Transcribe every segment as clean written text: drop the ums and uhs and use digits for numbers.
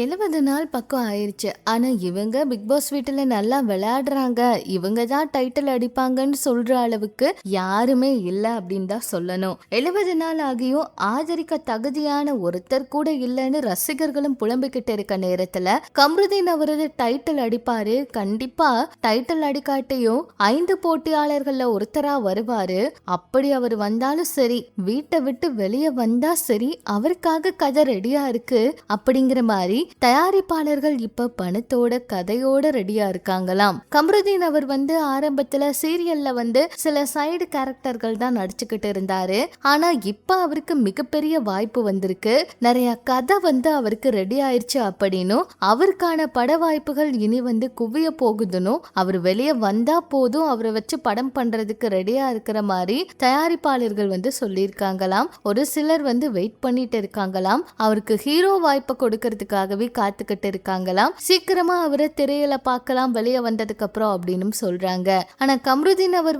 70 நாள் பக்கம் ஆயிருச்சு. ஆனா இவங்க பிக் பாஸ் வீட்டுல நல்லா விளையாடுறாங்க, இவங்க தான் டைட்டில் அடிப்பாங்கன்னு சொல்ற அளவுக்கு யாருமே இல்ல அப்படின்னு தான் சொல்லணும். 70 நாள் ஆகியும் ஆதரிக்க தகுதியான ஒருத்தர் கூட இல்லைன்னு ரசிகர்களும் புலம்பிக்கிட்டு இருக்க நேரத்துல கம்ருதீன் அவரது டைட்டில் அடிப்பாரு. கண்டிப்பா டைட்டில் அடிக்காட்டியும் 5 போட்டியாளர்கள்ல ஒருத்தரா வருவாரு. அப்படி அவர் வந்தாலும் சரி, வீட்டை விட்டு வெளியே வந்தா சரி, அவருக்காக கதை ரெடியா இருக்கு அப்படிங்கிற மாதிரி தயாரிப்பாளர்கள் இப்ப பணத்தோட கதையோட ரெடியா இருக்காங்களாம். கம்ருதீன் அவர் ஆரம்பத்துல சீரியல்ல சில சைடு கேரக்டர்கள் தான் நடிச்சுக்கிட்டு இருந்தாரு. ஆனா இப்ப அவருக்கு மிகப்பெரிய வாய்ப்பு வந்திருக்கு. நிறைய கதை அவருக்கு ரெடி ஆயிடுச்சு அப்படின்னும் அவருக்கான பட வாய்ப்புகள் இனி குவிய போகுதுன்னு அவர் வெளியே வந்தா போதும் அவரை வச்சு படம் பண்றதுக்கு ரெடியா இருக்கிற மாதிரி தயாரிப்பாளர்கள் சொல்லியிருக்காங்களாம். ஒரு சிலர் வெயிட் பண்ணிட்டு இருக்காங்களாம். அவருக்கு ஹீரோ வாய்ப்பை கொடுக்கறதுக்காகவே காத்துக்கிட்டு இருக்காங்களாம். சீக்கிரமா அவரை திரையில பார்க்கலாம் வெளியே வந்ததுக்கு அப்புறம் அப்படின்னு சொல்றாங்க. ஆனா கம்ருதீன் அவர்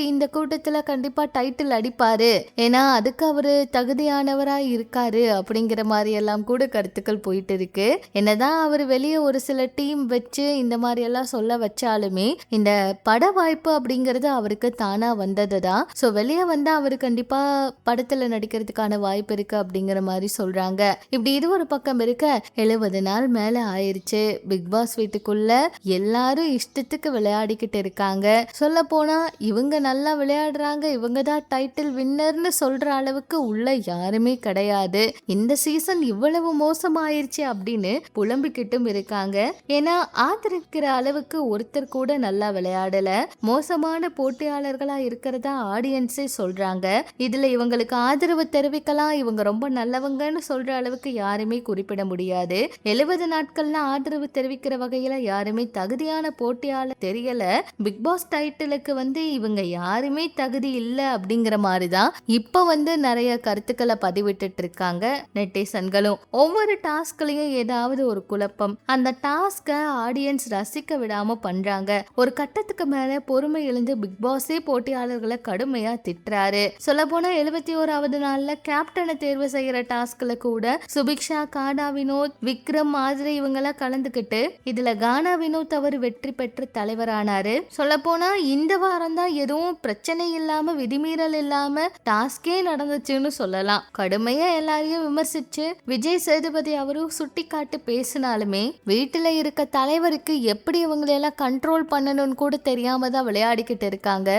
இந்த கூட்டத்துல கண்டிப்பா டைட்டில் அடிப்பாரு, ஏன்னா அதுக்கு அவரு தகுதியானவரா இருக்காரு அப்படிங்கிற மாதிரி எல்லாம் கூட கருத்துக்கள் போயிட்டு இருக்கு. என்னதான் அவர் வெளியே ஒரு சில டீம் வச்சு இந்த மாதிரி எல்லாம் சொல்ல வச்சாலுமே இந்த பட வாய்ப்பு அப்படிங்கிறது அவருக்கு தானா வந்ததுதான். சோ வெளியே வந்தா அவரு கண்டிப்பா படத்துல நடிக்கிறதுக்கான வாய்ப்பு இருக்கு அப்படிங்கிற மாதிரி சொல்றாங்க. இப்படி இது ஒரு பக்கம் இருக்க 70 நாள் மேல ஆயிருச்சு. பிக் பாஸ் வீட்டுக்குள்ள எல்லாரும் இஷ்டத்துக்கு விளையாடிக்கிட்டு இருக்காங்க. சொல்ல போனா இவங்க நல்லா விளையாடுறாங்க, இவங்க தான் டைட்டில் வின்னர்னு சொல்ற அளவுக்கு உள்ள யாருமே கிடையாது. இந்த சீசன் இவ்வளவு மோசமாயிருச்சு அப்படின்னு புலம்பிக்கிட்டும் இருக்காங்க. ஏன்னா ஆதரிக்கிற அளவுக்கு ஒருத்தர் கூட நல்லா விளையாடல, மோசமான போட்டியாளர்களா இருக்கிறதா ஆடியன்ஸே சொல்றாங்க. இதுல இவங்களுக்கு ஆதரவு தெரிவிக்கலாம், இவங்க ரொம்ப நல்லவங்கன்னு சொல்ற அளவுக்கு யாருமே குறிப்பிட முடியாது. 70 நாட்கள்ல ஆதரவு தெரிவிக்கிற வகையில யாருமே தகுதியான போட்டியாளர் தெரியல. பிக் பாஸ் டைட்டிலுக்கு இவங்க யாருமே தகுதி இல்ல அப்படிங்கிற மாதிரிதான் இப்ப நிறைய கருத்துக்களை பதிவிட்டு இருக்காங்க நெட்டிசன்களும். ஒவ்வொரு டாஸ்க்லயும் ஏதாவது ஒரு குழப்பம், அந்த டாஸ்க ஆடியன்ஸ் ரசிக்க விடாம பண்றாங்க. ஒரு கட்டத்துக்கு மேல பொறுமை இழந்து பிக் பாஸே போட்டியாளர்களை கடுமையா திட்டுறாரு. சொல்ல போனா 71வது நாள்ல கேப்டனை தேர்வு செய்யற டாஸ்க்ல கூட சுபிக்ஷா, கானா வினோத், விக்ரம் மாதிரி இவங்கெல்லாம் கலந்துக்கிட்டு இதுல கானா வினோத் அவர் வெற்றி பெற்று தலைவரானாரு. சொல்ல போனா இந்த வாரம் தான் எதுவும் பிரச்சனை இல்லாம விதிமீறல் இல்லாம டாஸ்கே நடந்துச்சுன்னு சொல்லலாம். கடுமையா எல்லாரையும் விமர்சிச்சு விஜய் சேதுபதி அவரும் சுட்டி காட்டு பேசினாலுமே வீட்டுல இருக்க தலைவருக்கு எப்படி இவங்களெல்லாம் கண்ட்ரோல் பண்ணணும்னு கூட தெரியாம தான் விளையாடிக்கிட்டு இருக்காங்க.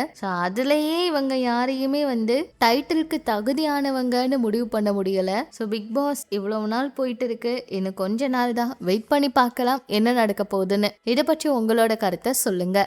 அதுலயே இவங்க யாரையுமே டைட்டிலுக்கு தகுதியானவங்கன்னு முடிவு பண்ண முடியல. ஸோ பிக் பாஸ் இவ்வளவு நாள் போயிட்டு இருக்கு, இன்னும் கொஞ்ச நாள் தான் வெயிட் பண்ணி பார்க்கலாம் என்ன நடக்க போகுதுன்னு. இதை பற்றி உங்களோட கருத்தை சொல்லுங்க.